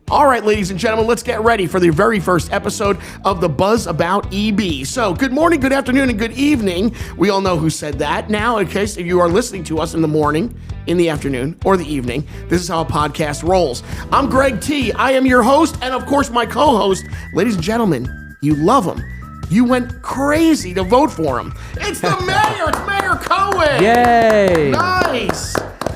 All right, ladies and gentlemen, let's get ready for the very first episode of the Buzz About EB. So, good morning, good afternoon, and good evening. We all know who said that. Now, in case you are listening to us in the morning, in the afternoon, or the evening, this is how a podcast rolls. I'm Greg T. I am your host, and of course, my co-host. Ladies and gentlemen, you love him. You went crazy to vote for him. It's the mayor. It's Mayor Cohen. Yay. Nice.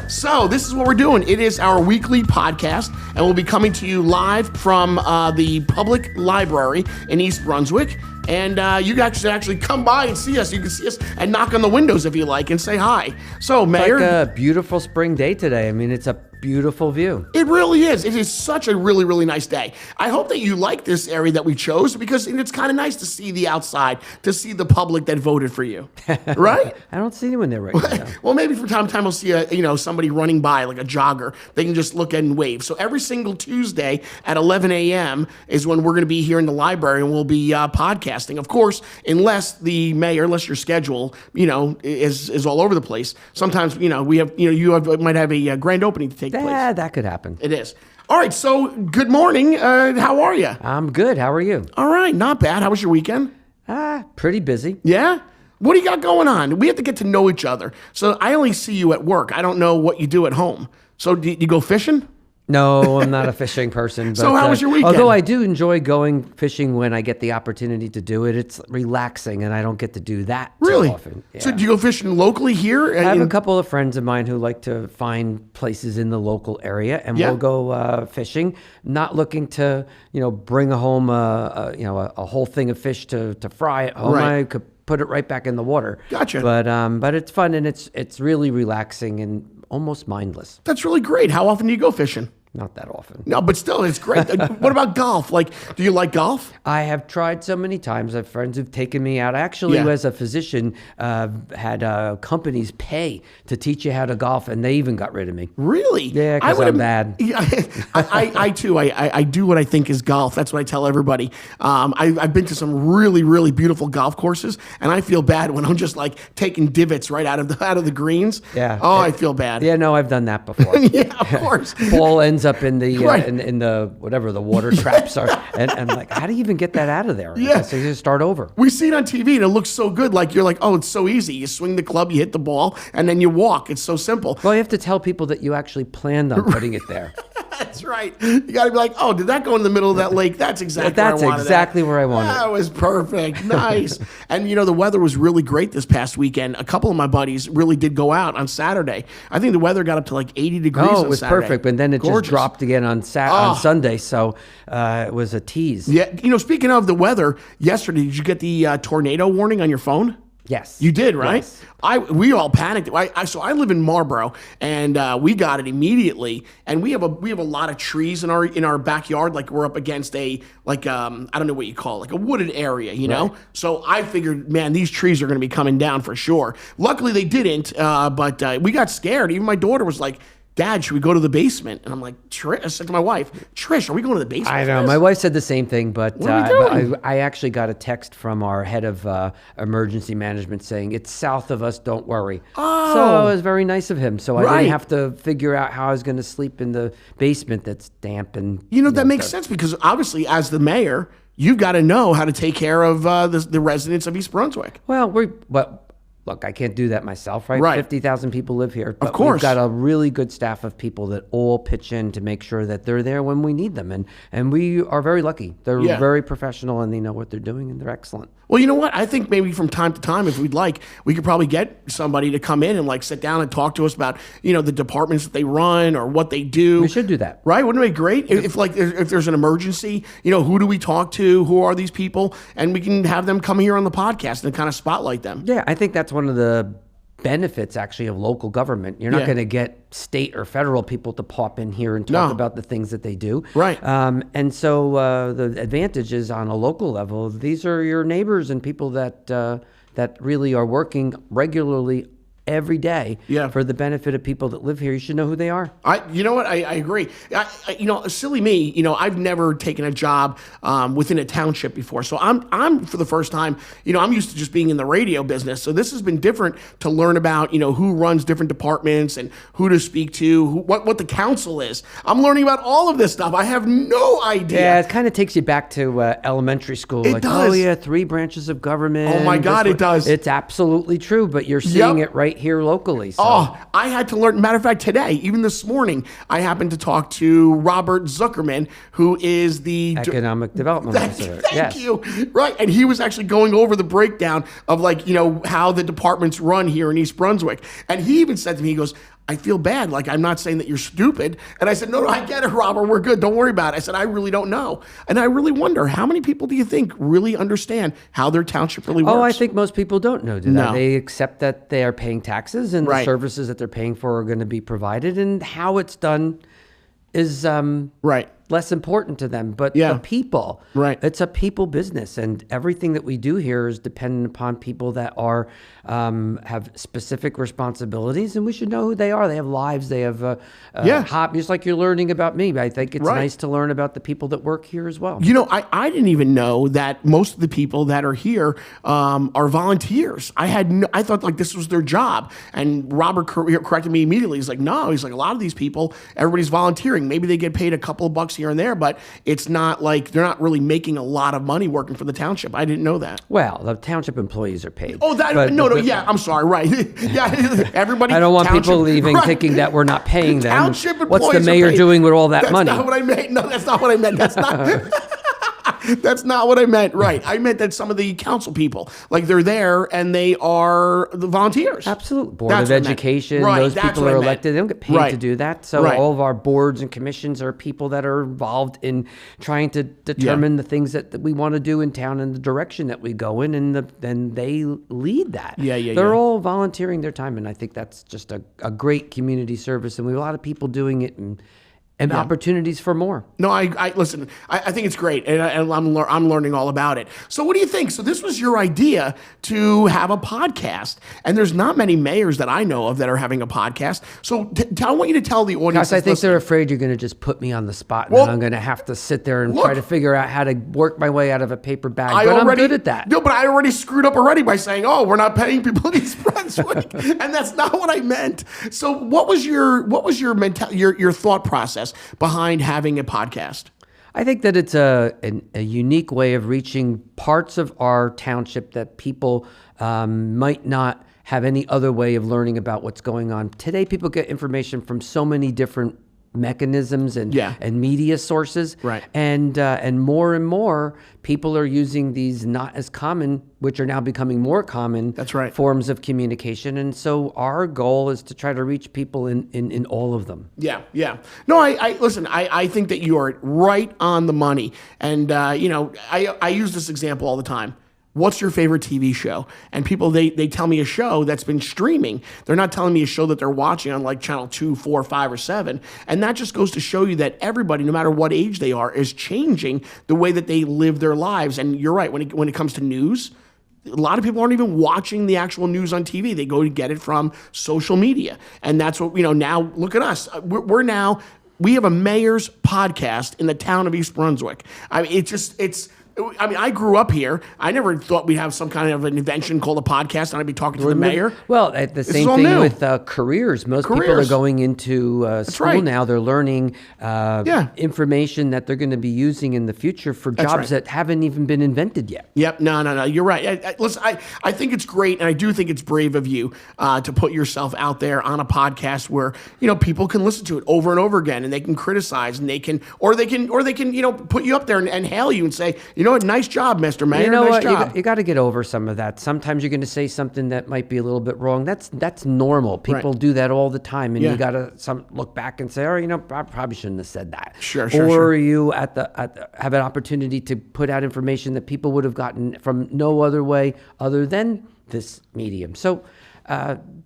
So this is what we're doing. It is our weekly podcast, and we'll be coming to you live from the public library in East Brunswick. And you guys should actually come by and see us. You can see us and knock on the windows if you like and say hi. So, Mayor. It's like a beautiful spring day today. I mean, it's a beautiful view. It really is. It is such a really, really nice day. I hope that you like this area that we chose because it's kind of nice to see the outside, to see the public that voted for you, right? I don't see anyone there right now. Well, maybe from time to time we'll see somebody running by, like a jogger. They can just look and wave. So every single Tuesday at 11 a.m. is when we're going to be here in the library and we'll be podcasting. Of course, unless your schedule, is all over the place. Sometimes, might have a grand opening to take place. Yeah, that could happen. It is. All right, so good morning. How are you? I'm good. How are you? All right, not bad. How was your weekend? Pretty busy. Yeah? What do you got going on? We have to get to know each other. So I only see you at work. I don't know what you do at home. So do you go fishing? No, I'm not a fishing person. But, so how was your weekend? Although I do enjoy going fishing when I get the opportunity to do it. It's relaxing, and I don't get to do that really too often. Yeah. So do you go fishing locally here? I have a couple of friends of mine who like to find places in the local area, and we'll go fishing. Not looking to bring home a whole thing of fish to fry at home. Right. I could put it right back in the water. Gotcha. But it's fun, and it's really relaxing and almost mindless. That's really great. How often do you go fishing? Not that often. No, but still, it's great. What about golf? Like, do you like golf? I have tried so many times. I have friends who've taken me out. Actually, as a physician, had companies pay to teach you how to golf, and they even got rid of me. Really? Yeah, because I'm bad. I too. I do what I think is golf. That's what I tell everybody. I've been to some really, really beautiful golf courses, and I feel bad when I'm just like taking divots right out of the greens. Yeah. Oh, I feel bad. Yeah, no, I've done that before. Yeah, of course. Ball ends up in the Right. in the whatever the water traps are, and I'm like, how do you even get that out of there? Yeah. So you just start over. We see it on TV and it looks so good. Like you're like, oh, it's so easy. You swing the club, you hit the ball, and then you walk. It's so simple. Well, you have to tell people that you actually planned on putting it there. That's right. You got to be like, oh, did that go in the middle of that lake? That's exactly where I wanted it. That was perfect. Nice. And the weather was really great this past weekend. A couple of my buddies really did go out on Saturday. I think the weather got up to like 80 degrees on Saturday. Oh, it was perfect. But then it Gorgeous. just dropped again on Sunday. So it was a tease. Yeah. Speaking of the weather, yesterday, did you get the tornado warning on your phone? Yes. You did, right? Yes. We all panicked. So I live in Marlboro, and we got it immediately. And we have a lot of trees in our backyard. Like we're up against I don't know what you call it, like a wooded area, Right. So I figured, man, these trees are going to be coming down for sure. Luckily they didn't, but we got scared. Even my daughter was like, Dad, should we go to the basement? And I'm like, I said to my wife, Trish, are we going to the basement? I know. My wife said the same thing, but What are we doing? I actually got a text from our head of emergency management saying, it's south of us, don't worry. Oh. So it was very nice of him. So I Right. didn't have to figure out how I was going to sleep in the basement that's damp. And That makes sense because obviously as the mayor, you've got to know how to take care of the residents of East Brunswick. Look, I can't do that myself, right? Right. 50,000 people live here. But Of course. We've got a really good staff of people that all pitch in to make sure that they're there when we need them. And we are very lucky. They're very professional and they know what they're doing and they're excellent. Well, you know what? I think maybe from time to time, if we'd like, we could probably get somebody to come in and like sit down and talk to us about, the departments that they run or what they do. We should do that. Right? Wouldn't it be great? If there's an emergency, who do we talk to? Who are these people? And we can have them come here on the podcast and kind of spotlight them. Yeah, I think that's one of the benefits actually of local government. You're not going to get state or federal people to pop in here and talk about the things that they do. Right. And so the advantage is on a local level, these are your neighbors and people that really are working regularly every day for the benefit of people that live here, you should know who they are. You know what? I agree. Silly me, I've never taken a job within a township before. So I'm for the first time, I'm used to just being in the radio business. So this has been different to learn about, who runs different departments and who to speak to, what the council is. I'm learning about all of this stuff. I have no idea. Yeah, it kind of takes you back to elementary school. It does. Oh yeah, 3 branches of government. Oh my God, it does. It's absolutely true, but you're seeing it right here locally. So. Oh, I had to learn. Matter of fact, today, even this morning, I happened to talk to Robert Zuckerman, who is the Economic Development Officer. Thank you. Right. And he was actually going over the breakdown of how the departments run here in East Brunswick. And he even said to me, he goes, I feel bad. Like, I'm not saying that you're stupid. And I said, no, I get it, Robert. We're good. Don't worry about it. I said, I really don't know. And I really wonder, how many people do you think really understand how their township really works? Oh, I think most people don't know. No. They accept that they are paying taxes and the services that they're paying for are going to be provided, and how it's done is less important to them. But the people, it's a people business, and everything that we do here is dependent upon people that are have specific responsibilities, and we should know who they are. They have lives. They have just like you're learning about me. I think it's nice to learn about the people that work here as well. I didn't even know that most of the people that are here are volunteers. I thought like this was their job, and Robert corrected me immediately. He's like, no, a lot of these people, everybody's volunteering. Maybe they get paid a couple of bucks here and there, but it's not like they're not really making a lot of money working for the township. I didn't know that. Well, the township employees are paid. Oh, I'm sorry, right. Everybody. I don't want people leaving thinking that we're not paying them. Township employees. What's the mayor doing with all that money? That's not what I meant. No, that's not what I meant. That's not. That's not what I meant. Right. I meant that some of the council people, like they're there and they are the volunteers. Absolutely. Board of Education, those people are elected. They don't get paid to do that. So all of our boards and commissions are people that are involved in trying to determine the things that we want to do in town and the direction that we go in, and then they lead that. They're all volunteering their time, and I think that's just a great community service, and we have a lot of people doing it, and opportunities for more. No, I listen. I think it's great, and I'm learning all about it. So, what do you think? So, this was your idea to have a podcast, and there's not many mayors that I know of that are having a podcast. So, I want you to tell the audience. Gosh, I think they're afraid you're going to just put me on the spot, and then I'm going to have to sit there and try to figure out how to work my way out of a paper bag. I'm good at that. No, but I already screwed up already by saying, "Oh, we're not paying people in East Brunswick," and that's not what I meant. So, what was your your thought process behind having a podcast? I think that it's a unique way of reaching parts of our township that people might not have any other way of learning about what's going on. Today, people get information from so many different mechanisms and media sources, and more people are using these not as common, which are now becoming more common, forms of communication. And so our goal is to try to reach people in all of them. No, I listen, I think that you are right on the money, and I use this example all the time. What's your favorite TV show? And people, they tell me a show that's been streaming. They're not telling me a show that they're watching on like channel 2, 4, 5, or 7. And that just goes to show you that everybody, no matter what age they are, is changing the way that they live their lives. And you're right, when it comes to news, a lot of people aren't even watching the actual news on TV. They go to get it from social media. And that's what, now look at us. We have a mayor's podcast in the town of East Brunswick. I mean, I grew up here. I never thought we'd have some kind of an invention called a podcast and I'd be talking to the mayor. Well, the same thing with careers. Most people are going into school now. They're learning information that they're going to be using in the future for jobs that haven't even been invented yet. Yep. No. You're right. Listen, I think it's great, and I do think it's brave of you to put yourself out there on a podcast where people can listen to it over and over again, and they can criticize, and they can put you up there and hail you and say, nice job, Mr. Mayor. Nice job. You got to get over some of that. Sometimes you're going to say something that might be a little bit wrong. That's normal. People do that all the time, and you got to look back and say, I probably shouldn't have said that. Sure. You have an opportunity to put out information that people would have gotten from no other way other than this medium. So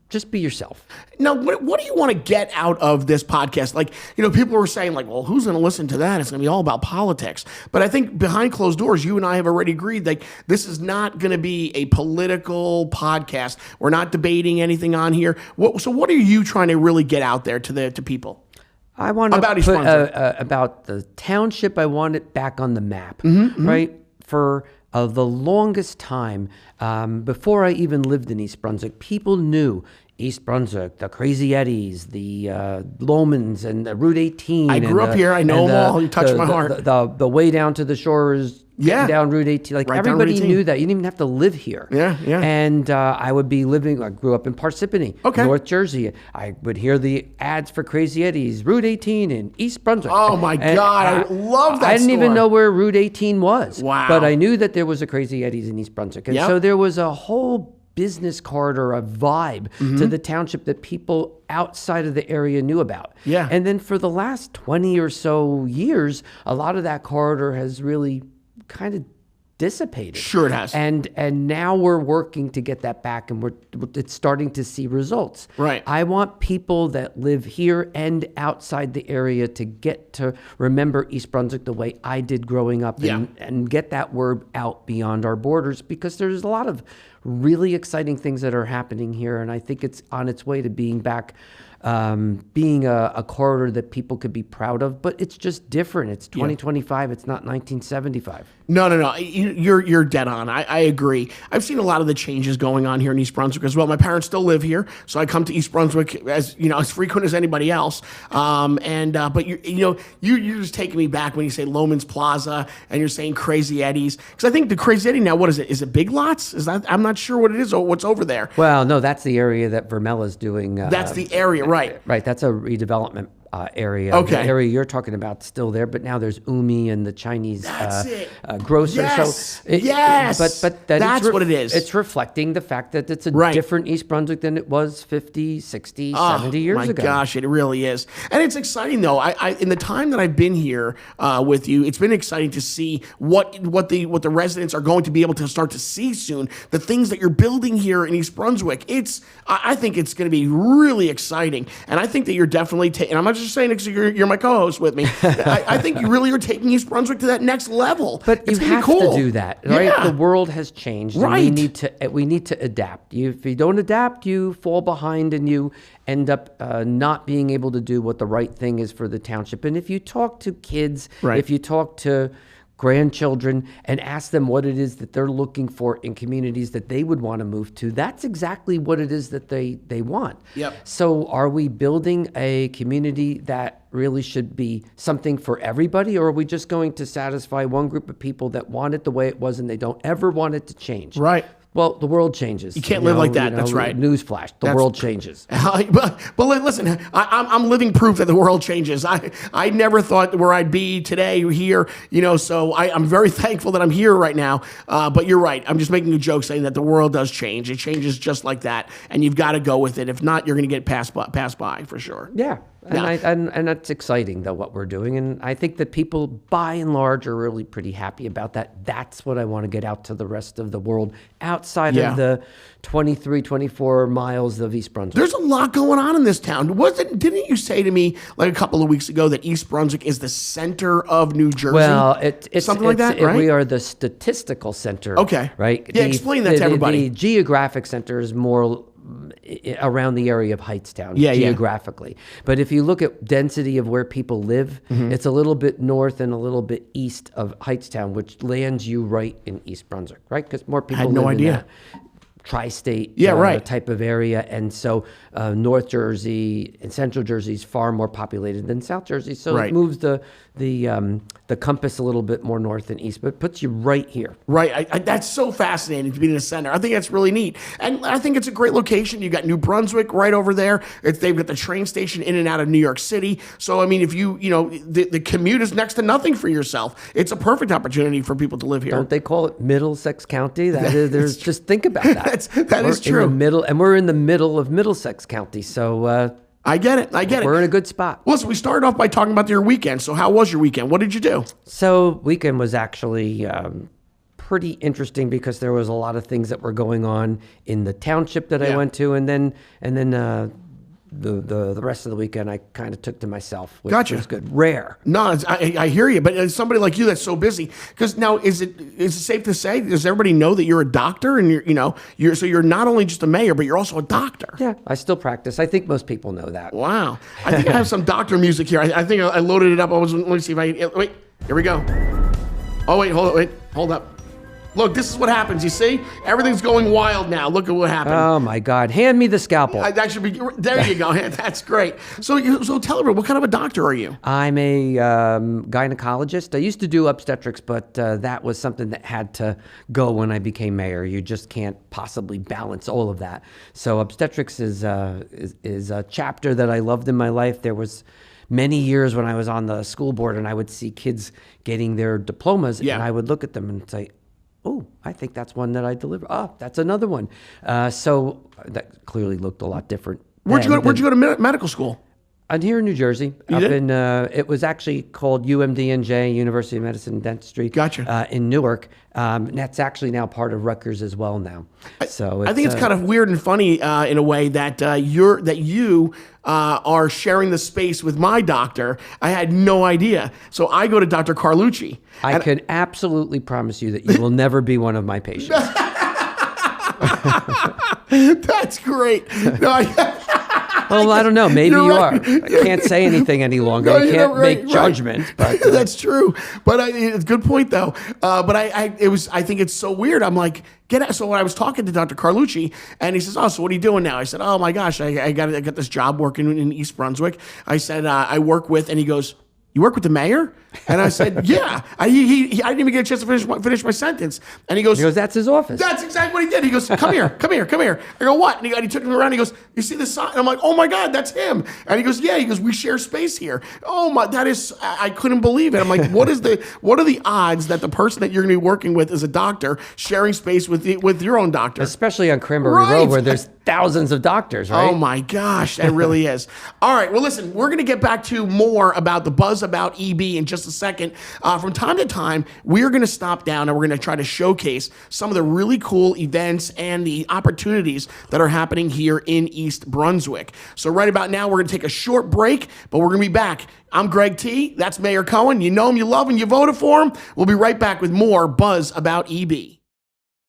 just be yourself. Now, what do you want to get out of this podcast? Like, people were saying, like, well, who's going to listen to that? It's going to be all about politics. But I think behind closed doors, you and I have already agreed that this is not going to be a political podcast. We're not debating anything on here. So what are you trying to really get out there to people? I want to about put about the township. I want it back on the map, right? For the longest time, before I even lived in East Brunswick, people knew East Brunswick, the Crazy Eddies, the Lomans, and the Route 18. I grew up here. I know them all. You touched my heart. The way down to the shores. Yeah. Down Route 18. Like, right, everybody knew that. You didn't even have to live here. Yeah. And I would be I grew up in Parsippany, North Jersey. I would hear the ads for Crazy Eddies, Route 18 in East Brunswick. Oh, my God. I love that I didn't even know where Route 18 was. Wow. But I knew that there was a Crazy Eddies in East Brunswick. And so there was a whole business corridor, a vibe to the township that people outside of the area knew about. Yeah. And then for the last 20 or so years, a lot of that corridor has really kind of dissipated. Sure it has. And now we're working to get that back, and it's starting to see results. Right. I want people that live here and outside the area to get to remember East Brunswick the way I did growing up, and get that word out beyond our borders, because there's a lot of really exciting things that are happening here, and I think it's on its way to being back, being a corridor that people could be proud of. But it's just different. It's 2025. It's not 1975. No. You're dead on. I agree. I've seen a lot of the changes going on here in East Brunswick as well. My parents still live here, so I come to East Brunswick as frequent as anybody else. But you're just taking me back when you say Loman's Plaza and you're saying Crazy Eddies, because I think the Crazy Eddie now, what is it? Is it Big Lots? Is that? I'm not sure what it is or what's over there. Well, no, that's the area that Vermella's doing. That's the area, right? Right. That's a redevelopment area. Okay. The area you're talking about is still there, but now there's Umi and the Chinese grocer. Yes. So Yes. But that's what it is. It's reflecting the fact that it's a different East Brunswick than it was 50, 60, 70 years ago. My gosh, it really is. And it's exciting, though. I in the time that I've been here with you, it's been exciting to see what the residents are going to be able to start to see soon. The things that you're building here in East Brunswick. I think it's going to be really exciting. And I think that you're definitely taking, I'm not just saying it because you're my co-host with me. I think you really are taking East Brunswick to that next level. But it's you have cool. to do that, right? Yeah. The world has changed. Right. And we need to adapt. If you don't adapt, you fall behind and you end up not being able to do what the right thing is for the township. And if you talk to kids, if you talk to grandchildren and ask them what it is that they're looking for in communities that they would want to move to, that's exactly what it is that they want. Yep. So are we building a community that really should be something for everybody, or are we just going to satisfy one group of people that want it the way it was and they don't ever want it to change? Right. Well, the world changes. You can't live like that. That's right. Newsflash: the world changes. But listen, I'm living proof that the world changes. I never thought where I'd be today here. So I'm very thankful that I'm here right now. But you're right. I'm just making a joke saying that the world does change. It changes just like that, and you've got to go with it. If not, you're going to get passed by for sure. Yeah. And that's exciting, though, what we're doing. And I think that people, by and large, are really pretty happy about that. That's what I want to get out to the rest of the world outside of the 23, 24 miles of East Brunswick. There's a lot going on in this town. Didn't you say to me like a couple of weeks ago that East Brunswick is the center of New Jersey? Well, it's something like that, right? We are the statistical center. Okay. Right? Yeah, explain that to everybody. The geographic center is more around the area of Hightstown, geographically. But if you look at density of where people live, it's a little bit north and a little bit east of Hightstown, which lands you right in East Brunswick, right? Because more people live in that tri-state type of area. And so North Jersey and Central Jersey is far more populated than South Jersey. So it moves the compass a little bit more north and east, but it puts you right here. Right. That's so fascinating to be in the center. I think that's really neat. And I think it's a great location. You got New Brunswick right over there. They've got the train station in and out of New York City. So, I mean, if the commute is next to nothing for yourself. It's a perfect opportunity for people to live here. Don't they call it Middlesex County? Just think about that. That is true. In the middle, and we're in the middle of Middlesex County. So, I get it. We're in a good spot. Well, so we started off by talking about your weekend. So how was your weekend? What did you do? So weekend was actually pretty interesting because there was a lot of things that were going on in the township that I went to, and then the rest of the weekend I kind of took to myself, which was good. Rare. No, I hear you, but as somebody like you that's so busy, because now is it safe to say, does everybody know that you're a doctor and you're not only just a mayor, but you're also a doctor? Yeah, I still practice. I think most people know that. Wow. I think I have some doctor music here. I think I loaded it up. Let me see if wait, here we go. Oh, hold up. Look, this is what happens, you see? Everything's going wild now. Look at what happened. Oh, my God. Hand me the scalpel. That should be, there you go. That's great. So tell everyone, what kind of a doctor are you? I'm a gynecologist. I used to do obstetrics, but that was something that had to go when I became mayor. You just can't possibly balance all of that. So obstetrics is a chapter that I loved in my life. There was many years when I was on the school board and I would see kids getting their diplomas and I would look at them and say, oh, I think that's one that I deliver. Oh, that's another one. So that clearly looked a lot different. Where'd you go to medical school? I'm here in New Jersey. It was actually called UMDNJ, University of Medicine and Dentistry. Gotcha. In Newark. That's actually now part of Rutgers as well now. So I think it's kind of weird and funny in a way that you are sharing the space with my doctor. I had no idea. So I go to Dr. Carlucci. I can absolutely promise you that you will never be one of my patients. That's great. No, well, I don't know. Maybe you are. I can't say anything any longer. I can't make judgments. But that's true. But it's a good point, though. But I think it's so weird. I'm like, get out. So when I was talking to Dr. Carlucci, and he says, "Oh, so what are you doing now?" I said, "Oh my gosh, I got this job working in East Brunswick." I said, "I work with," and he goes, "You work with the mayor?" And I said, "Yeah." I didn't even get a chance to finish my sentence. And he goes, "That's his office." That's exactly what he did. He goes, "Come here, come here, come here." I go, "What?" And he took me around. He goes, "You see the sign?" And I'm like, "Oh my God, that's him." And he goes, "Yeah." He goes, "We share space here." Oh my, I couldn't believe it. I'm like, what are the odds that the person that you're going to be working with is a doctor sharing space with your own doctor? Especially on Cranberry Road where there's thousands of doctors, right? Oh my gosh, that really is. All right, well listen, we're going to get back to more about the Buzz About EB in just a second. From time to time, we're going to stop down and we're going to try to showcase some of the really cool events and the opportunities that are happening here in East Brunswick. So right about now, we're going to take a short break, but we're going to be back. I'm Greg T. That's Mayor Cohen. You know him, you love him, you voted for him. We'll be right back with more Buzz About EB.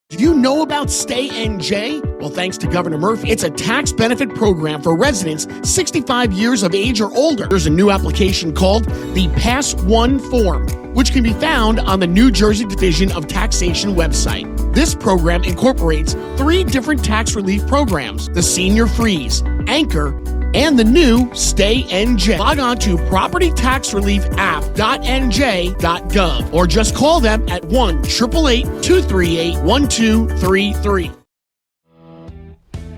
Do you know about Stay NJ? Well, thanks to Governor Murphy, it's a tax benefit program for residents 65 years of age or older. There's a new application called the Pass 1 form, which can be found on the New Jersey Division of Taxation website. This program incorporates 3 different tax relief programs: the Senior Freeze, Anchor, and the new Stay NJ. Log on to propertytaxreliefapp.nj.gov or just call them at 1-888-238-1233.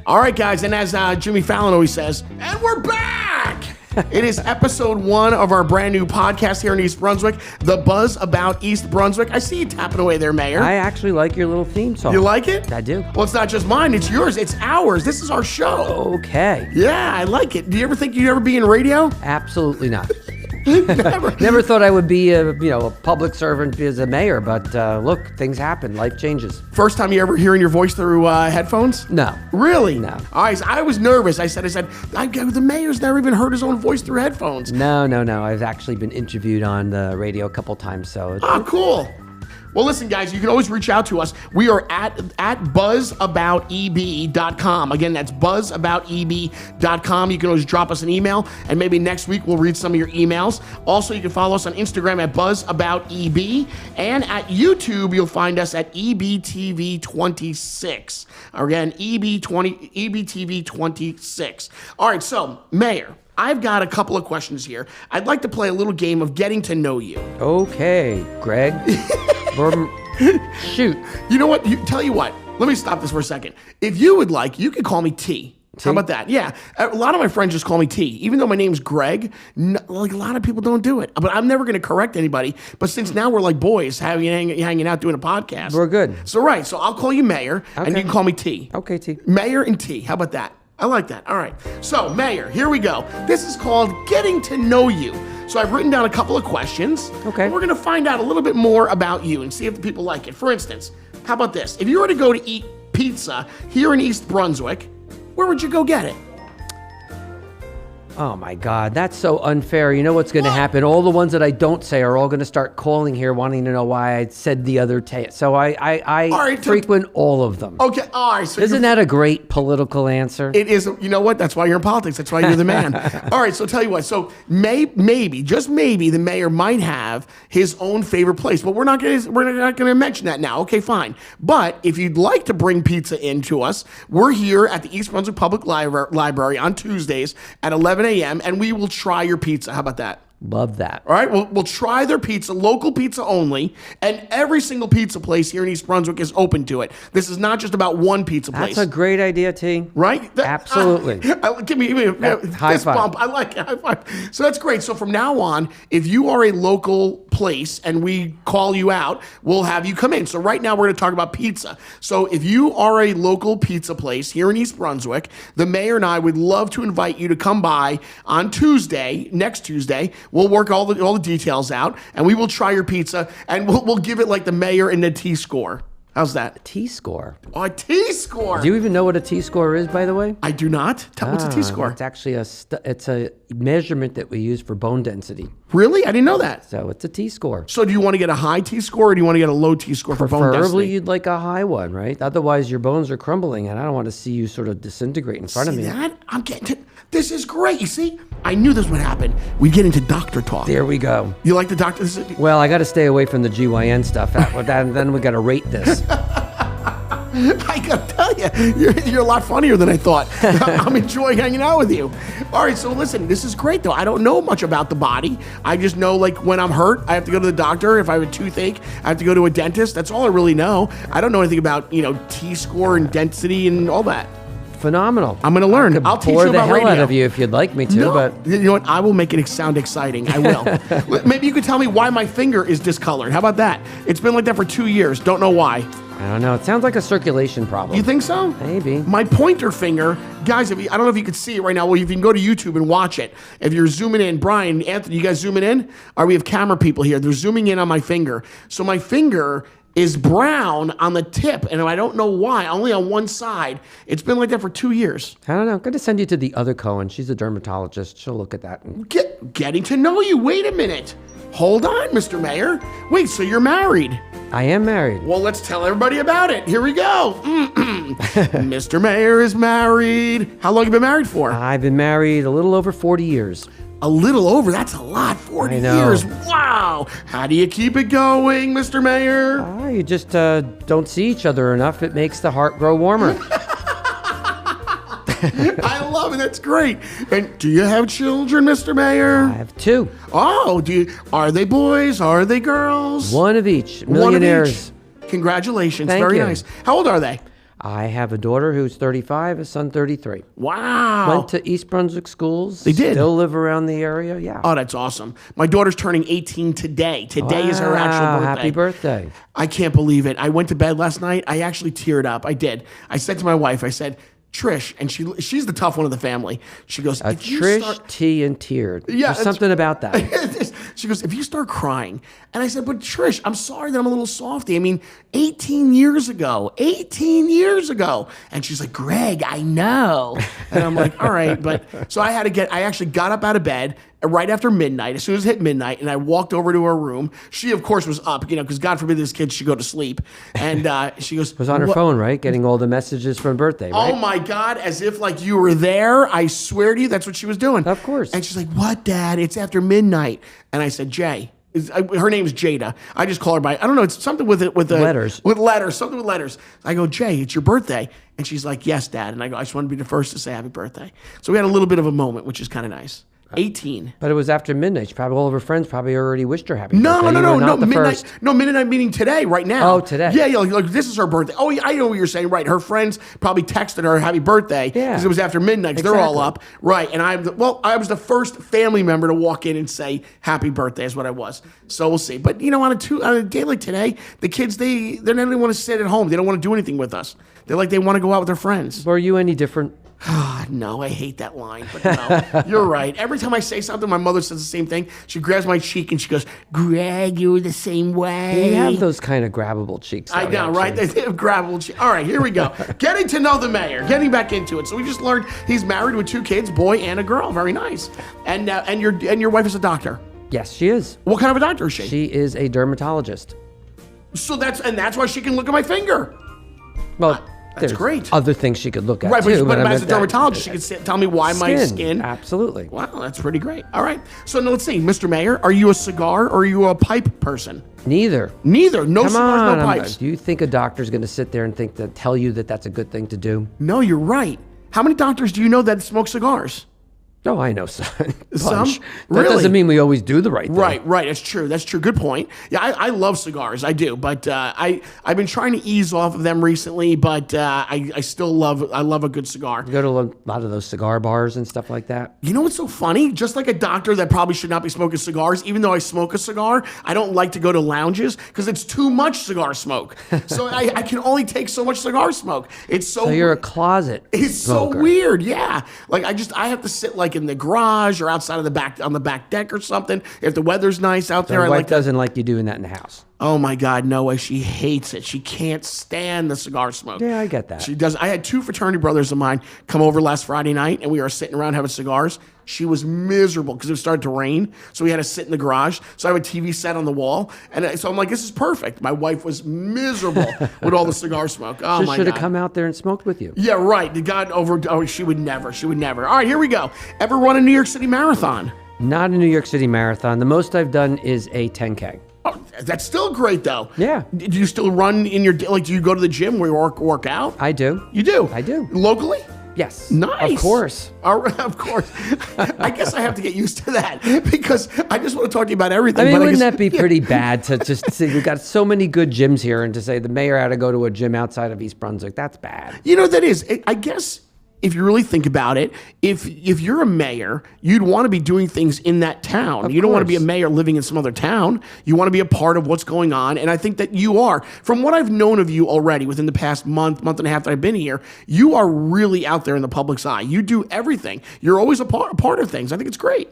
All right, guys, and as Jimmy Fallon always says, and we're back! It is episode 1 of our brand new podcast here in East Brunswick, The Buzz About East Brunswick. I see you tapping away there, Mayor. I actually like your little theme song. You like it? I do. Well, it's not just mine. It's yours. It's ours. This is our show. Okay. Yeah, I like it. Do you ever think you'd ever be in radio? Absolutely not. Never. Never thought I would be a public servant as a mayor, but look, things happen. Life changes. First time you ever hearing your voice through headphones? No. Really? No. All right, so I was nervous. I said, the mayor's never even heard his own voice through headphones. No. I've actually been interviewed on the radio a couple times, so. Cool. Well, listen, guys, you can always reach out to us. We are at buzzabouteb.com. Again, that's buzzabouteb.com. You can always drop us an email, and maybe next week we'll read some of your emails. Also, you can follow us on Instagram at buzzabouteb, and at YouTube, you'll find us at EBTV26. Again, EBTV26. All right, so, Mayor, I've got a couple of questions here. I'd like to play a little game of getting to know you. Okay, Greg. Shoot. You know what? Tell you what. Let me stop this for a second. If you would like, you could call me T. How about that? Yeah. A lot of my friends just call me T. Even though my name's Greg, like a lot of people don't do it. But I'm never going to correct anybody. But since now we're like boys hanging out doing a podcast. We're good. So I'll call you Mayor, and you can call me T. Okay, T. Mayor and T. How about that? I like that. All right. So, Mayor, here we go. This is called Getting to Know You. So I've written down a couple of questions. Okay. And we're going to find out a little bit more about you and see if the people like it. For instance, how about this? If you were to go to eat pizza here in East Brunswick, where would you go get it? Oh my God, that's so unfair. You know what's going to happen? All the ones that I don't say are all going to start calling here, wanting to know why I said the other So I frequent all of them. Okay, all right. So isn't that a great political answer? It is. You know what? That's why you're in politics. That's why you're the man. All right. So tell you what. So maybe, just maybe, the mayor might have his own favorite place, but we're not going to mention that now. Okay, fine. But if you'd like to bring pizza in to us, we're here at the East Brunswick Public Library on Tuesdays at 11 a.m. and we will try your pizza. How about that? Love that. All right, we'll try their pizza, local pizza only, and every single pizza place here in East Brunswick is open to it. This is not just about one pizza place. That's a great idea, T. Right? Absolutely. Give me a high fist five. bump. I like it. High five. So that's great. So from now on, if you are a local place and we call you out, we'll have you come in. So right now we're going to talk about pizza. So if you are a local pizza place here in East Brunswick, the mayor and I would love to invite you to come by on Tuesday, next Tuesday. We'll work all the details out, and we will try your pizza, and we'll give it like the mayor and the T-score. How's that? T-score. Oh, a T-score. Do you even know what a T-score is, by the way? I do not. What's a T-score? It's actually it's a measurement that we use for bone density. Really? I didn't know that. So it's a T-score. So do you want to get a high T-score or do you want to get a low T-score for bone density? Preferably you'd like a high one, right? Otherwise your bones are crumbling and I don't want to see you sort of disintegrate in front of me. That? I'm getting to... This is great. You see? I knew this would happen. We get into doctor talk. There we go. You like the doctor? Well, I got to stay away from the GYN stuff. Then we got to rate this. I gotta tell you, you're a lot funnier than I thought. I'm enjoying hanging out with you. All right, so listen, this is great though. I don't know much about the body. I just know like when I'm hurt, I have to go to the doctor. If I have a toothache, I have to go to a dentist. That's all I really know. I don't know anything about, T-score and density and all that. Phenomenal. I'm going to learn. I'll teach you about the hell radio. out of you if you'd like me to, No, but you know what? I will make it sound exciting. I will. Maybe you could tell me why my finger is discolored. How about that? It's been like that for 2 years. Don't know why. I don't know. It sounds like a circulation problem. You think so? Maybe. My pointer finger, guys, I don't know if you can see it right now. Well, you can go to YouTube and watch it. If you're zooming in, Brian, Anthony, you guys zooming in? Or we have camera people here. They're zooming in on my finger. So my finger is brown on the tip, and I don't know why, only on one side. It's been like that for 2 years. I don't know. I'm going to send you to the other Cohen. She's a dermatologist. She'll look at that. Getting to know you. Wait a minute. Hold on, Mr. Mayor. Wait, so you're married? I am married. Well, let's tell everybody about it. Here we go. Mr. Mayor is married. How long have you been married for? I've been married a little over 40 years. A little over? That's a lot. 40 years. Wow. How do you keep it going, Mr. Mayor? You just don't see each other enough. It makes the heart grow warmer. I love it. That's great. And do you have children, Mr. Mayor? I have 2. Oh, are they boys? Are they girls? One of each. Millionaires. One of each. Congratulations. Thank Very you. nice. How old are they? I have a daughter who's 35, a son 33. Wow. Went to East Brunswick schools. They did? Still live around the area, yeah. Oh, that's awesome. My daughter's turning 18 today. Today is her actual birthday. Happy birthday. I can't believe it. I went to bed last night. I actually teared up. I did. I said to my wife, I said, Trish, and she's the tough one of the family. She goes, Trish, T, and teared. Yeah, there's something about that. She goes, if you start crying, and I said, but Trish, I'm sorry that I'm a little softy. I mean, 18 years ago, and she's like, Greg, I know, and I'm like, all right, but so I actually got up out of bed right after midnight, as soon as it hit midnight, and I walked over to her room. She, of course, was up, because God forbid this kid should go to sleep. And she goes... was on her phone, right? Getting all the messages from birthday, right? Oh, my God, as if like you were there. I swear to you, that's what she was doing. Of course. And she's like, what, Dad? It's after midnight. And I said, Jay... her name's Jada. I just call her by, I don't know, it's something with letters. With letters, something with letters. I go, Jay, it's your birthday. And she's like, yes, Dad. And I go, I just want to be the first to say happy birthday. So we had a little bit of a moment, which is kind of nice. 18. But it was after midnight. Probably all of her friends probably already wished her happy birthday. No, midnight. No, midnight meeting today, right now. Oh, today. Yeah, like this is her birthday. Oh, yeah, I know what you're saying, right. Her friends probably texted her happy birthday because it was after midnight because they're all up. Right, and I was the first family member to walk in and say happy birthday is what I was. So we'll see. But, on a day like today, the kids, they don't even want to sit at home. They don't want to do anything with us. They're like, they want to go out with their friends. Were you any different? No, I hate that line, but no, you're right. Every time I say something, my mother says the same thing. She grabs my cheek and she goes, Greg, you were the same way. You have those kind of grabbable cheeks. I know, right? They have grabbable cheeks. All right, here we go. Getting to know the mayor, getting back into it. So we just learned he's married with 2 kids, boy and a girl. Very nice. And your wife is a doctor. Yes, she is. What kind of a doctor is she? She is a dermatologist. So that's why she can look at my finger. Well, that's great. Other things she could look at right, too. But as a dermatologist, she can tell me why my skin. Absolutely. Wow, that's pretty great. All right. So now let's see, Mr. Mayor, are you a cigar or are you a pipe person? Neither. Neither. No Come cigars, on, no pipes. Do you think a doctor's going to sit there and tell you that that's a good thing to do? No, you're right. How many doctors do you know that smoke cigars? Oh, I know some. Some? That Really? doesn't mean we always do the right thing. Right. That's true. Good point. Yeah, I love cigars. I do, but I've been trying to ease off of them recently. But I still love a good cigar. You go to a lot of those cigar bars and stuff like that. You know what's so funny? Just like a doctor that probably should not be smoking cigars, even though I smoke a cigar, I don't like to go to lounges because it's too much cigar smoke. So I can only take so much cigar smoke. So you're a closet smoker. So weird. Yeah. Like I have to sit like in the garage or outside of on the back deck or something. If the weather's nice out there, My wife doesn't like you doing that in the house. Oh my God, no way. She hates it. She can't stand the cigar smoke. Yeah, I get that. She does. I had 2 fraternity brothers of mine come over last Friday night and we were sitting around having cigars. She was miserable because it started to rain. So we had to sit in the garage. So I have a TV set on the wall. And so I'm like, this is perfect. My wife was miserable with all the cigar smoke. Oh my God. She should have come out there and smoked with you. Yeah, right. She would never. She would never. All right, here we go. Ever run a New York City marathon? Not a New York City marathon. The most I've done is a 10K. Oh, that's still great, though. Yeah. Do you still run in your, do you go to the gym where you work out? I do. You do? I do. Locally? Yes. Nice. Of course. Of course. I guess I have to get used to that because I just want to talk to you about everything. I mean, wouldn't that be pretty bad to just say we've got so many good gyms here and to say the mayor had to go to a gym outside of East Brunswick? That's bad. You know, that is, I guess, if you really think about it, if you're a mayor, you'd want to be doing things in that town. You don't want to be a mayor living in some other town. You want to be a part of what's going on. And I think that you are. From what I've known of you already within the past month and a half that I've been here, you are really out there in the public's eye. You do everything. You're always a part of things. I think it's great.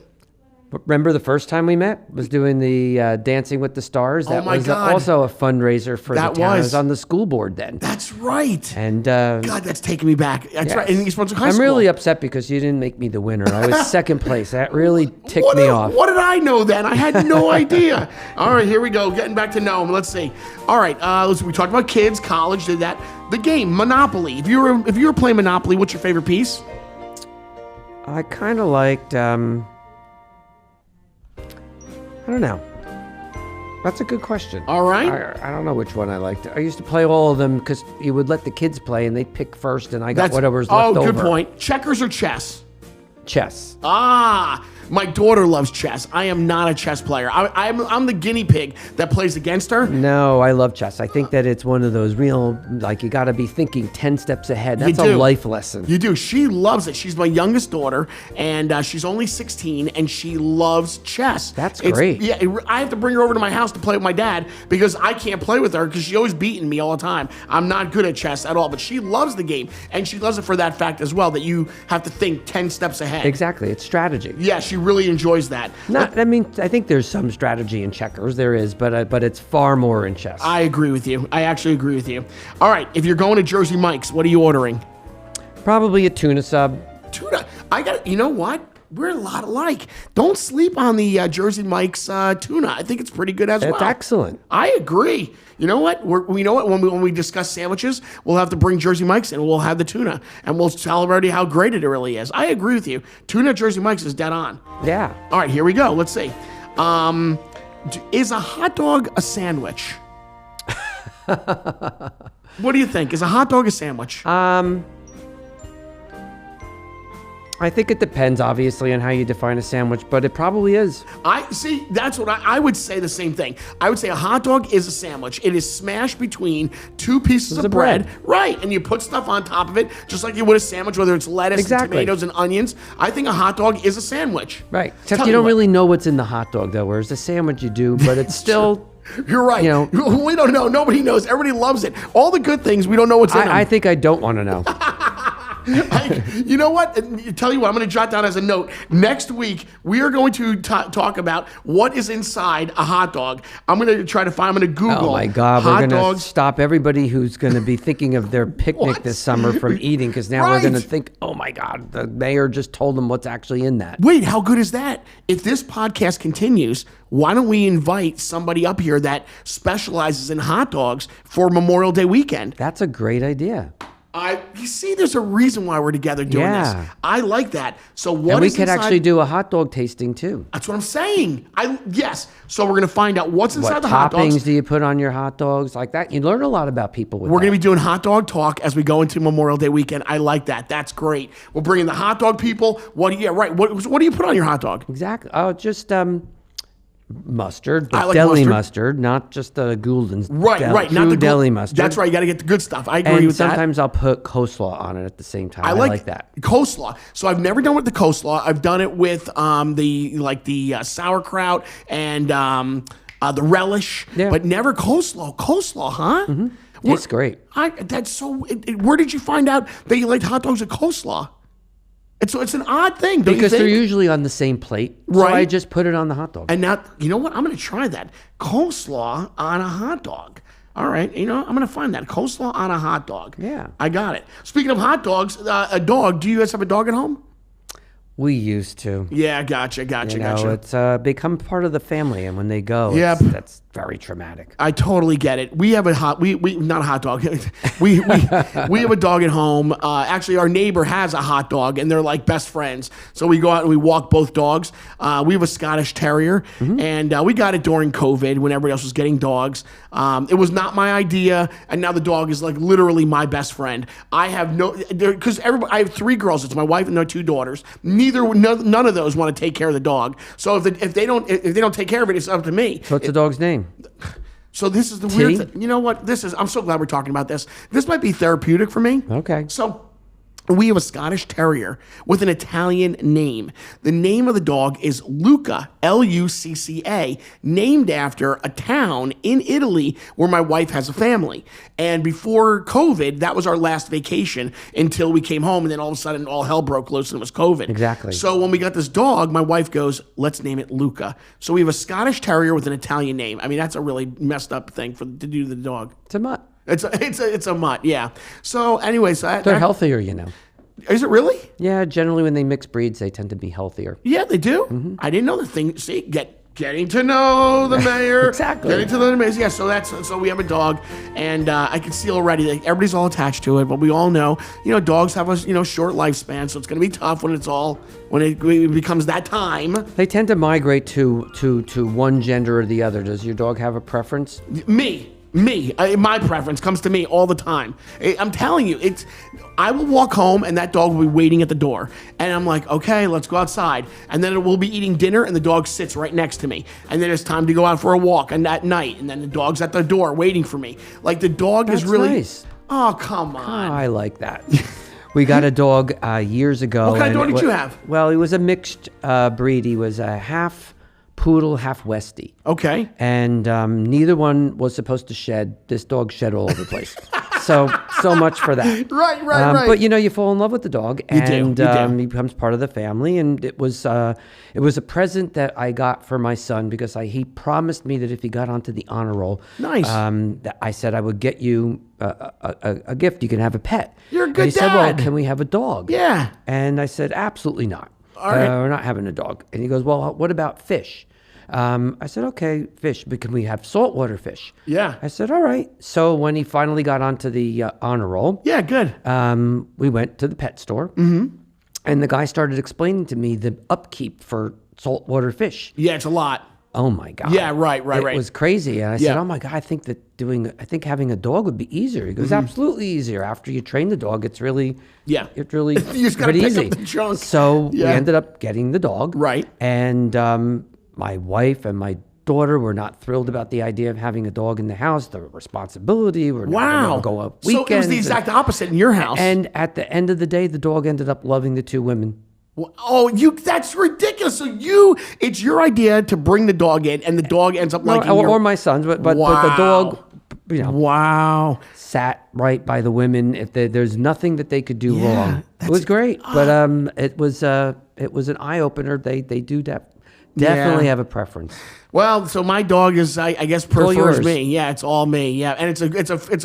Remember the first time we met was doing the Dancing with the Stars. That was also a fundraiser for the town. I was on the school board then. That's right. And God, that's taking me back. That's right. In East Brunswick High School. I'm really upset because you didn't make me the winner. I was second place. That really ticked me off. What did I know then? I had no idea. All right, here we go. Getting back to know him. Let's see. All right, we talked about kids, college, did that. The game, Monopoly. If you were playing Monopoly, what's your favorite piece? I kind of liked. I don't know. That's a good question. All right. I don't know which one I liked. I used to play all of them because you would let the kids play and they'd pick first and I got whatever's left over. Oh, good point. Checkers or chess? Chess. My daughter loves chess. I am not a chess player. I'm the guinea pig that plays against her. No, I love chess. I think that it's one of those real, like you got to be thinking 10 steps ahead. That's a life lesson. You do. She loves it. She's my youngest daughter, and she's only 16, and she loves chess. That's great. Yeah, I have to bring her over to my house to play with my dad because I can't play with her because she's always beating me all the time. I'm not good at chess at all, but she loves the game, and she loves it for that fact as well, that you have to think 10 steps ahead. Exactly. It's strategy. Yeah, she really enjoys that. I think there's some strategy in checkers. There is, but it's far more in chess. I agree with you. I actually agree with you. All right, if you're going to Jersey Mike's, what are you ordering? Probably a tuna sub. Tuna. You know what? We're a lot alike. Don't sleep on the Jersey Mike's tuna. I think it's pretty good as well. It's excellent. I agree. You know what? When we discuss sandwiches, we'll have to bring Jersey Mike's and we'll have the tuna and we'll tell everybody how great it really is. I agree with you. Tuna at Jersey Mike's is dead on. Yeah. All right, here we go. Let's see. Is a hot dog a sandwich? What do you think? Is a hot dog a sandwich? I think it depends, obviously, on how you define a sandwich, but it probably is. That's what I would say the same thing. I would say a hot dog is a sandwich. It is smashed between 2 pieces of bread. Right, and you put stuff on top of it, just like you would a sandwich, whether it's lettuce and tomatoes and onions. I think a hot dog is a sandwich. Right, except you don't really know what's in the hot dog, though, whereas a sandwich you do, but it's still... You're right. We don't know. Nobody knows. Everybody loves it. All the good things, we don't know what's in them. I think I don't want to know. You know what? Tell you what, I'm going to jot down as a note. Next week, we are going to talk about what is inside a hot dog. I'm going to try to find, I'm going to Google. Oh my God, hot we're going dogs. to stop everybody who's going to be thinking of their picnic this summer from eating, because now we're going to think, oh my God, the mayor just told them what's actually in that. Wait, how good is that? If this podcast continues, why don't we invite somebody up here that specializes in hot dogs for Memorial Day weekend? That's a great idea. You see, there's a reason why we're together doing this. I like that. So what and we is could inside? actually do a hot dog tasting too. That's what I'm saying. Yes. So we're going to find out what's inside What the hot dogs. toppings do you put on your hot dogs? Like that. You learn a lot about people with We're going to that. be doing hot dog talk as we go into Memorial Day weekend. I like that. That's great. We'll bring in the hot dog people. What do you put on your hot dog? Exactly. Oh, just mustard, I but like deli mustard. mustard, not just the Gouldens. Right. Not true the deli mustard. That's right. You got to get the good stuff. I agree And with that. sometimes I'll put coleslaw on it at the same time. I like that. Coleslaw. So I've never done with the coleslaw. I've done it with the sauerkraut and the relish, but never coleslaw. Coleslaw, huh? Mm-hmm. Tastes great. Where did you find out that you liked hot dogs with coleslaw? It's an odd thing, don't Because you they're think? usually on the same plate. So Right. I just put it on the hot dog. And now, you know what? I'm going to try that. Coleslaw on a hot dog. All right. I'm going to find that. Coleslaw on a hot dog. Yeah. I got it. Speaking of hot dogs, a dog. Do you guys have a dog at home? We used to. Yeah, gotcha. It's become part of the family, and when they go, that's very traumatic. I totally get it. We have not a hot dog. we have a dog at home. Actually, our neighbor has a hot dog, and they're like best friends. So we go out and we walk both dogs. We have a Scottish Terrier, and we got it during COVID when everybody else was getting dogs. It was not my idea, and now the dog is like literally my best friend. I have I have 3 girls. It's my wife and their 2 daughters. None of those want to take care of the dog. So if they don't take care of it, it's up to me. So what's the dog's name? So this is the weird thing. You know what? I'm so glad we're talking about this. This might be therapeutic for me. Okay. So we have a Scottish Terrier with an Italian name. The name of the dog is Lucca, Lucca, named after a town in Italy where my wife has a family. And before COVID, that was our last vacation until we came home, and then all of a sudden all hell broke loose and it was COVID. Exactly. So when we got this dog, my wife goes, let's name it Lucca. So we have a Scottish Terrier with an Italian name. I mean, that's a really messed up thing to do to the dog. It's a mutt. It's a mutt, yeah. So anyways, They're healthier, you know. Is it really? Yeah, generally when they mix breeds, they tend to be healthier. Yeah, they do. I didn't know the thing. See, getting to know the mayor. Exactly. Getting to know the mayor. Yeah. So we have a dog, and I can see already like everybody's all attached to it. But we all know, dogs have a short lifespan, so it's going to be tough when it becomes that time. They tend to migrate to one gender or the other. Does your dog have a preference? Me, my preference comes to me all the time. I'm telling you, I will walk home and that dog will be waiting at the door. And I'm like, okay, let's go outside. And then we'll be eating dinner and the dog sits right next to me. And then it's time to go out for a walk at night. And then the dog's at the door waiting for me. Like the dog is really nice. Oh, come on. Oh, I like that. We got a dog years ago. What kind of dog did you have? Well, he was a mixed breed. He was a half poodle, half Westie. Okay. And neither one was supposed to shed. This dog shed all over the place. So much for that. Right. But you fall in love with the dog, and do. he becomes part of the family. And it was a present that I got for my son because he promised me that if he got onto the honor roll, nice. That I said I would get you a gift. You can have a pet. You're a good and he said, "Well, dad. can we have a dog?" Yeah. And I said, "Absolutely not. All right. We're not having a dog." And he goes, "Well, what about fish?" I said, okay, fish, but can we have saltwater fish? Yeah. I said, all right. So when he finally got onto the honor roll, yeah, good. We went to the pet store, and the guy started explaining to me the upkeep for saltwater fish. Yeah, it's a lot. Oh my God. Yeah, right. It was crazy. And I said, oh my God, I think having a dog would be easier. He goes, absolutely easier. After you train the dog, it's really you just gotta pretty pick easy. up the junk. So we ended up getting the dog. Right. And my wife and my daughter were not thrilled about the idea of having a dog in the house, the responsibility. We're not going to go up weekends. So it was the exact opposite in your house. And at the end of the day, the dog ended up loving the 2 women. Oh, that's ridiculous. So it's your idea to bring the dog in, and the dog ends up liking or my sons, but the dog Wow. sat right by the women. If there's nothing that they could do wrong, it was great. But it was an eye opener. They do definitely have a preference. Well, so my dog is, I guess, prefers yours. me. Yeah, it's all me. Yeah, and it's a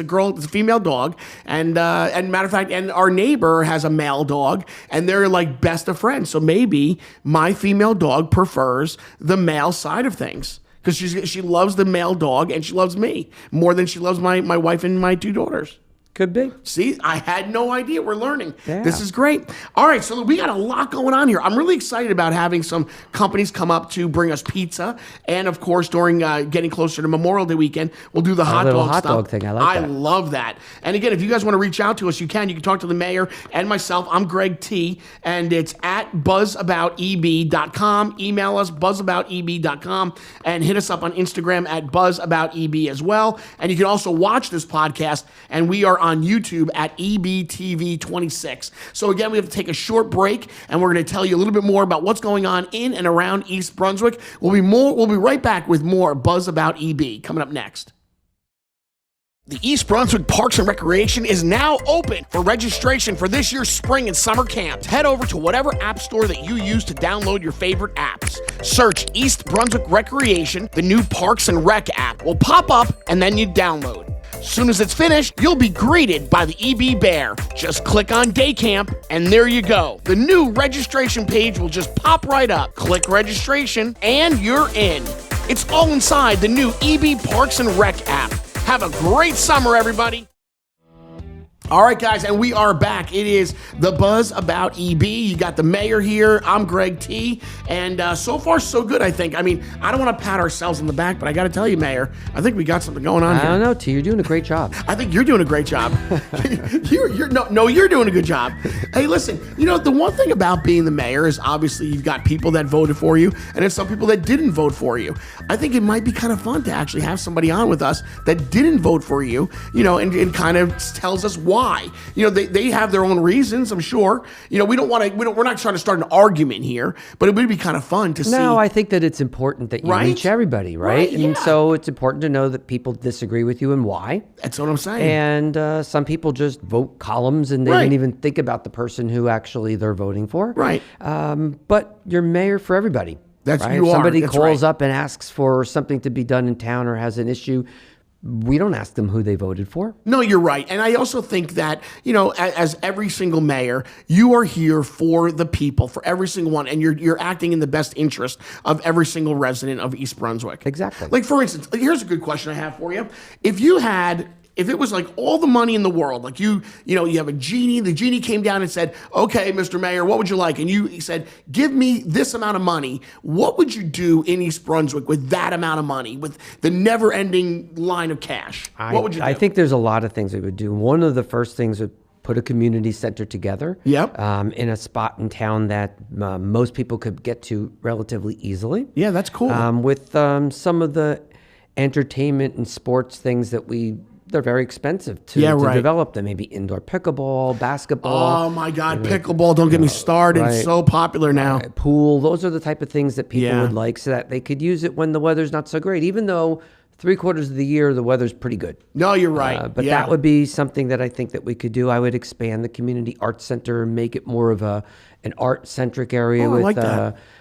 girl, it's a female dog, and matter of fact, and our neighbor has a male dog, and they're like best of friends. So maybe my female dog prefers the male side of things because she loves the male dog and she loves me more than she loves my wife and my 2 daughters. Could be. See, I had no idea. We're learning. Yeah. This is great. All right, so we got a lot going on here. I'm really excited about having some companies come up to bring us pizza. And, of course, during getting closer to Memorial Day weekend, we'll do the hot little dog hot stuff. dog thing. I like that. I love that. And, again, if you guys want to reach out to us, you can. You can talk to the mayor and myself. I'm Greg T. And it's at buzzabouteb.com. Email us, buzzabouteb.com. And hit us up on Instagram at buzzabouteb as well. And you can also watch this podcast. And we are on YouTube at EBTV26. So again, we have to take a short break, and we're going to tell you a little bit more about what's going on in and around East Brunswick. We'll be right back with more Buzz About EB coming up next. The East Brunswick Parks and Recreation is now open for registration for this year's spring and summer camps. Head over to whatever app store that you use to download your favorite apps. Search East Brunswick Recreation. The new Parks and Rec app will pop up, and then you download. Soon as it's finished, you'll be greeted by the EB Bear. Just click on Day Camp, and there you go. The new registration page will just pop right up. Click registration, and you're in. It's all inside the new EB Parks and Rec app. Have a great summer, everybody. All right, guys, and we are back. It is the Buzz About EB. You got the mayor here. I'm Greg T. And so far, so good, I think. I mean, I don't want to pat ourselves on the back, but I got to tell you, Mayor, I think we got something going on here. I don't know, T. You're doing a great job. I think you're doing a great job. you're doing a good job. Hey, listen, the one thing about being the mayor is obviously you've got people that voted for you, and there's some people that didn't vote for you. I think it might be kind of fun to actually have somebody on with us that didn't vote for you, and kind of tells us why. They have their own reasons, I'm sure. We're not trying to start an argument here, but it would be kind of fun to see. No, I think that it's important that you reach everybody, right? And so it's important to know that people disagree with you and why. That's what I'm saying. And some people just vote columns and they didn't even think about the person who actually they're voting for. Right. But you're mayor for everybody. That's right? you If somebody are. That's calls right. up and asks for something to be done in town or has an issue, we don't ask them who they voted for. No, you're right. And I also think that, as every single mayor, you are here for the people, for every single one, and you're acting in the best interest of every single resident of East Brunswick. Exactly. Like, for instance, here's a good question I have for you. If it was like all the money in the world, like you have a genie, the genie came down and said, okay, Mr. Mayor, what would you like? And you said, give me this amount of money. What would you do in East Brunswick with that amount of money, with the never ending line of cash? What would you do? I think there's a lot of things we would do. One of the first things would put a community center together. Yep. In a spot in town that most people could get to relatively easily. Yeah, that's cool. With some of the entertainment and sports things that they're very expensive to develop them. Maybe indoor pickleball, basketball. Oh my God, pickleball! Don't get me started. Right. It's so popular now. Pool. Those are the type of things that people would like, so that they could use it when the weather's not so great. Even though 3/4 of the year the weather's pretty good. No, you're right. But that would be something that I think that we could do. I would expand the community arts center and make it more of an art centric area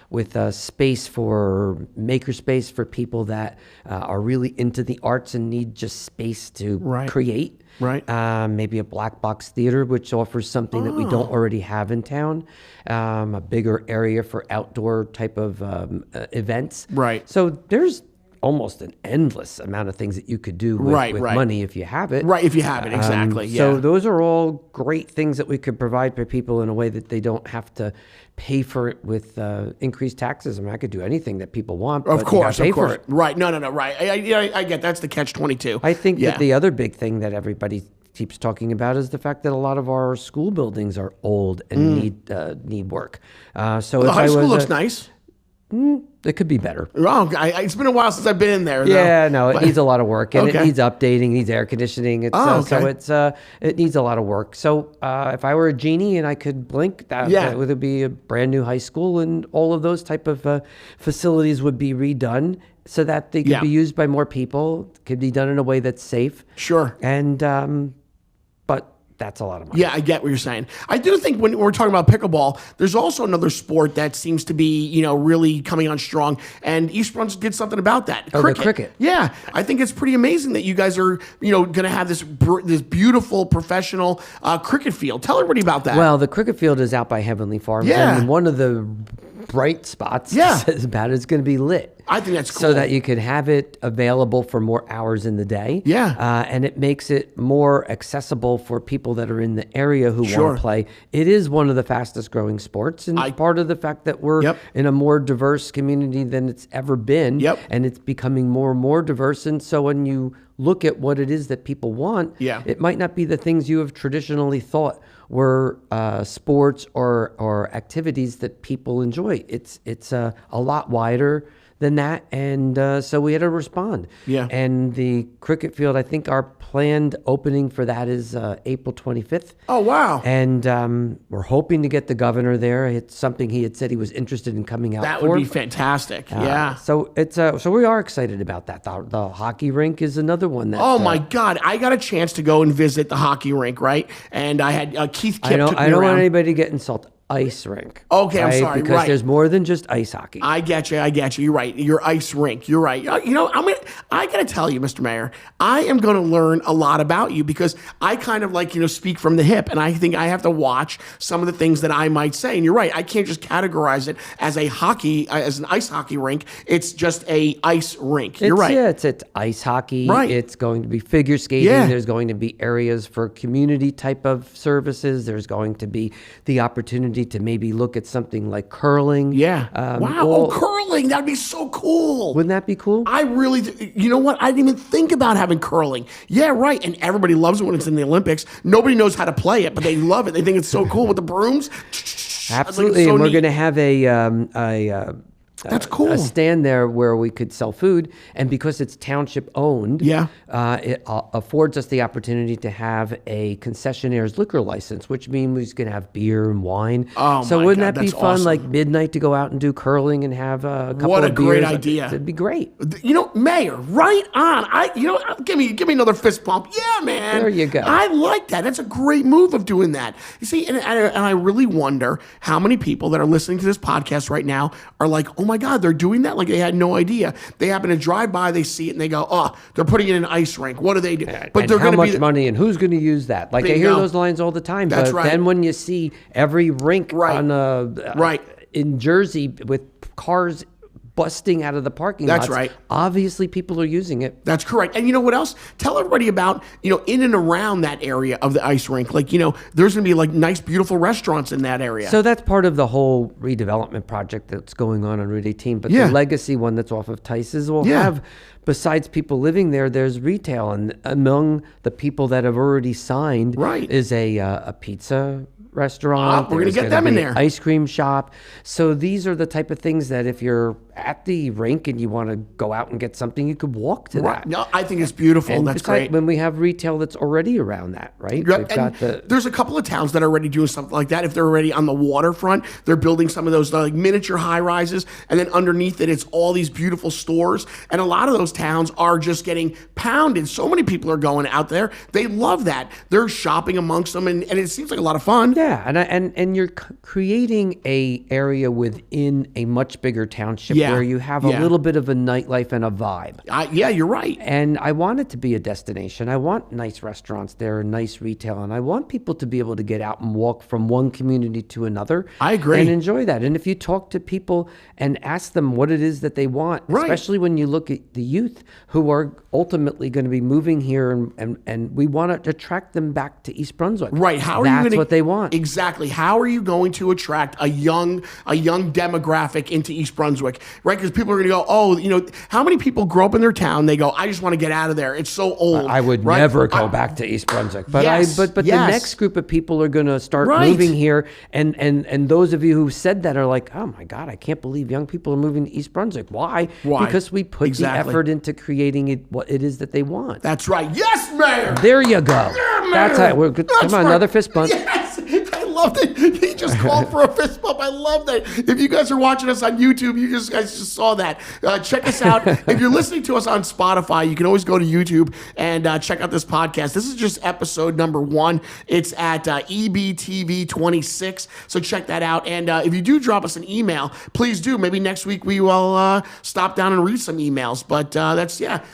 with space for maker space for people that are really into the arts and need just space to create. Right. Maybe a black box theater, which offers something that we don't already have in town. A bigger area for outdoor type of events. Right. So there's almost an endless amount of things that you could do with money if you have it. Right, if you have it, exactly. So those are all great things that we could provide for people in a way that they don't have to pay for it with increased taxes. I mean, I could do anything that people want, but Of course. pay for it. Right. No, right. I get that's the catch-22. I think that the other big thing that everybody keeps talking about is the fact that a lot of our school buildings are old and need work. So the high school looks nice. It could be better. Wrong. It's been a while since I've been in there. Yeah, no, it needs a lot of work, and it needs updating, needs air conditioning. So it needs a lot of work. So if I were a genie and I could blink, that would be a brand new high school, and all of those type of facilities would be redone, so that they could be used by more people, could be done in a way that's safe. Sure. And, but that's a lot of money. Yeah, I get what you're saying. I do think when we're talking about pickleball, there's also another sport that seems to be, really coming on strong. And East Brunswick did something about that. Cricket. The cricket. Yeah, I think it's pretty amazing that you guys are, going to have this beautiful professional cricket field. Tell everybody about that. Well, the cricket field is out by Heavenly Farms. Yeah. And one of the bright spots says about it is going to be lit. I think that's cool. So that you could have it available for more hours in the day. Yeah. And it makes it more accessible for people that are in the area who want to play. It is one of the fastest growing sports. And it's part of the fact that we're in a more diverse community than it's ever been. Yep. And it's becoming more and more diverse. And so when you look at what it is that people want, it might not be the things you have traditionally thought were sports or activities that people enjoy. It's a lot wider than that, and so we had to respond. Yeah. And the cricket field, I think our planned opening for that is April 25th. Oh, wow. And we're hoping to get the governor there. It's something he had said he was interested in coming out That for. would be fantastic. Yeah. So it's so we are excited about that. The hockey rink is another one that. Oh my God! I got a chance to go and visit the hockey rink, right? And I had Keith Kipp took me I don't around. want anybody to get insulted. Ice rink. Okay, I'm sorry. Because there's more than just ice hockey. I get you. You're right. Your ice rink. You're right. I got to tell you, Mr. Mayor, I am going to learn a lot about you because I kind of speak from the hip, and I think I have to watch some of the things that I might say. And you're right. I can't just categorize it as as an ice hockey rink. It's just a ice rink. You're right. Yeah, it's ice hockey. Right. It's going to be figure skating. Yeah. There's going to be areas for community type of services. There's going to be the opportunity to maybe look at something like curling. Yeah. Wow. Curling. That'd be so cool. Wouldn't that be cool? I really, you know what? I didn't even think about having curling. Yeah, right. And everybody loves it when it's in the Olympics. Nobody knows how to play it, but they love it. They think it's so cool with the brooms. Absolutely. And we're going to have that's cool. A stand there where we could sell food, and because it's township owned, it affords us the opportunity to have a concessionaire's liquor license, which means we can have beer and wine. Oh, so my wouldn't God, that be that's fun? awesome. Like midnight to go out and do curling and have a couple What a of beers. great idea! It'd be great. Mayor, right on. Give me another fist pump. Yeah, man. There you go. I like that. That's a great move of doing that. You see, and I really wonder how many people that are listening to this podcast right now are like, oh my God, they're doing that? Like they had no idea. They happen to drive by, they see it, and they go, oh, they're putting it in an ice rink. What do they do? But they're how much money and who's going to use that? Like I hear those lines all the time. That's but right. Then when you see every rink in Jersey with cars busting out of the parking lots. That's right. Obviously, people are using it. That's correct. And you know what else? Tell everybody about, in and around that area of the ice rink. Like, there's going to be nice, beautiful restaurants in that area. So that's part of the whole redevelopment project that's going on Route 18. But the legacy one that's off of Tice's will have, besides people living there, there's retail. And among the people that have already signed is a pizza restaurant. We're going to get them in there. Ice cream shop. So these are the type of things that if you're at the rink and you want to go out and get something, you could walk to that. No, I think it's beautiful. And that's great. When we have retail that's already around that, right? There's a couple of towns that are already doing something like that. If they're already on the waterfront, they're building some of those miniature high rises, and then underneath it, it's all these beautiful stores. And a lot of those towns are just getting pounded. So many people are going out there. They love that. They're shopping amongst them, and it seems like a lot of fun. Yeah, and you're creating a area within a much bigger township where you have a little bit of a nightlife and a vibe. You're right. And I want it to be a destination. I want nice restaurants there and nice retail, and I want people to be able to get out and walk from one community to another. I agree. And enjoy that. And if you talk to people and ask them what it is that they want, especially when you look at the youth who are ultimately going to be moving here, and we want to attract them back to East Brunswick. Right. That's what they want. Exactly. How are you going to attract a young demographic into East Brunswick? Right? Because people are going to go, how many people grow up in their town? They go, I just want to get out of there. It's so old. I would never go back to East Brunswick. But the next group of people are going to start moving here. And those of you who said that are like, oh my God, I can't believe young people are moving to East Brunswick. Why? Because we put the effort into creating what it is that they want. That's right. Yes, Mayor. There you go. Yeah, Mayor. That's how come on, another fist bump. Yes. love that he just called for a fist bump. I love that. If you guys are watching us on YouTube, guys just saw that. Check us out. If you're listening to us on Spotify, you can always go to YouTube and check out this podcast. This is just episode number 1. It's at EBTV26. So check that out. And if you do drop us an email, please do. Maybe next week we will stop down and read some emails. But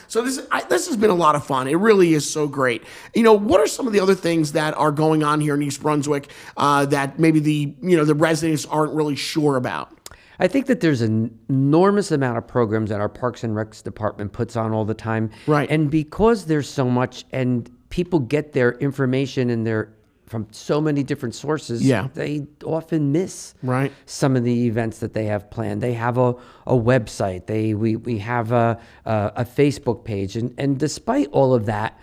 So this has been a lot of fun. It really is so great. What are some of the other things that are going on here in East Brunswick that maybe the residents aren't really sure about? I think that there's an enormous amount of programs that our Parks and Recs department puts on all the time. Right. And because there's so much and people get their information from so many different sources, they often miss some of the events that they have planned. They have a website. We have a Facebook page. And despite all of that,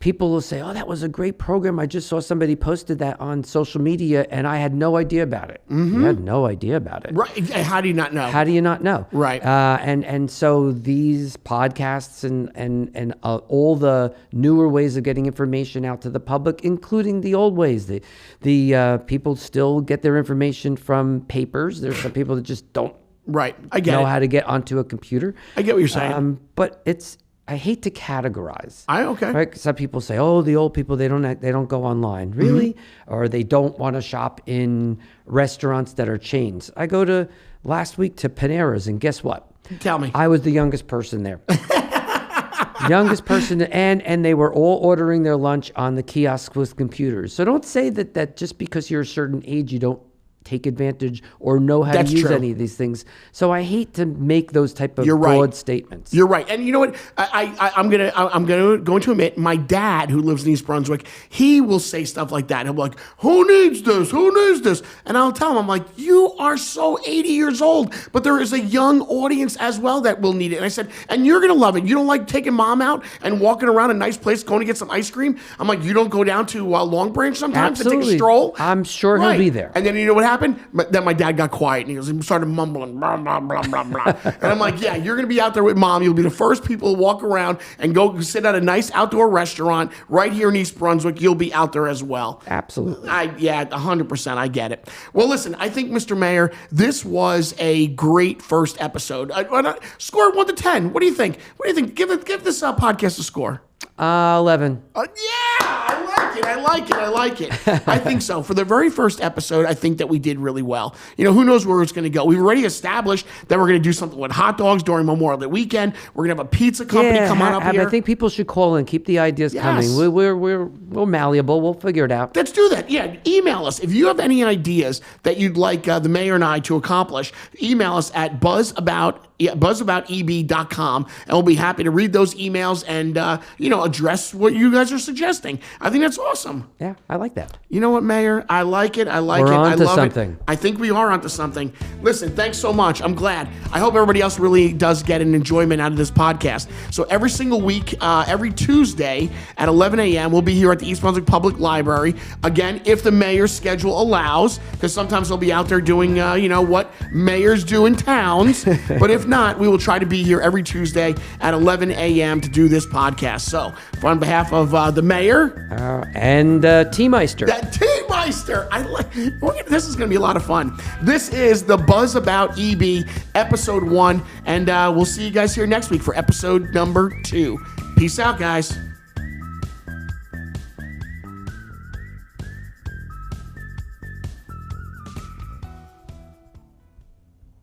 people will say, oh, that was a great program. I just saw somebody posted that on social media, and I had no idea about it. Mm-hmm. You had no idea about it. Right. How do you not know? How do you not know? Right. And so these podcasts and all the newer ways of getting information out to the public, including the old ways, the people still get their information from papers. There's some people that just don't know how to get onto a computer. I get what you're saying. But I hate to categorize. Okay. Right? Some people say, "Oh, the old people they don't go online." Really? Mm-hmm. Or they don't want to shop in restaurants that are chains. I go to last week to Panera's, and guess what? Tell me. I was the youngest person there. Youngest person, and they were all ordering their lunch on the kiosk with computers. So don't say that just because you're a certain age you don't take advantage or know how to use any of these things. So I hate to make those type of broad statements. You're right. And you know what? I'm going to admit, my dad, who lives in East Brunswick, he will say stuff like that. He'll be like, who needs this? Who needs this? And I'll tell him, I'm like, you are so 80 years old, but there is a young audience as well that will need it. And I said, and you're going to love it. You don't like taking mom out and walking around a nice place, going to get some ice cream? I'm like, you don't go down to Long Branch sometimes to take a stroll? I'm sure he'll be there. And then you know what happened? Then my dad got quiet and he started mumbling, blah, blah, blah, blah, blah. And I'm like, yeah, you're going to be out there with mom. You'll be the first people to walk around and go sit at a nice outdoor restaurant right here in East Brunswick. You'll be out there as well. Absolutely. 100%. I get it. Well, listen, I think, Mr. Mayor, this was a great first episode. Score 1 to 10. What do you think? Give this podcast a score. 11. I like it. I think so. For the very first episode, I think that we did really well. Who knows where it's going to go. We've already established that we're going to do something with hot dogs during Memorial Day weekend. We're going to have a pizza company come on up here. I think people should call and keep the ideas coming. We're malleable. We'll figure it out. Let's do that. Yeah, email us. If you have any ideas that you'd like the mayor and I to accomplish, email us at buzzabouteb.com, and we'll be happy to read those emails and address what you guys are suggesting. I think that's awesome. Yeah, I like that. You know what, Mayor? I like it. We're onto something. I think we are onto something. Listen, thanks so much. I'm glad. I hope everybody else really does get an enjoyment out of this podcast. So every single week, every Tuesday at 11 a.m., we'll be here at the East Brunswick Public Library. Again, if the mayor's schedule allows, because sometimes they'll be out there doing, what mayors do in towns. But if not, we will try to be here every Tuesday at 11 a.m. to do this podcast. So on behalf of the mayor and T-Meister. T-Meister. This is going to be a lot of fun. This is the Buzz About EB, episode 1, and we'll see you guys here next week for episode number 2. Peace out, guys.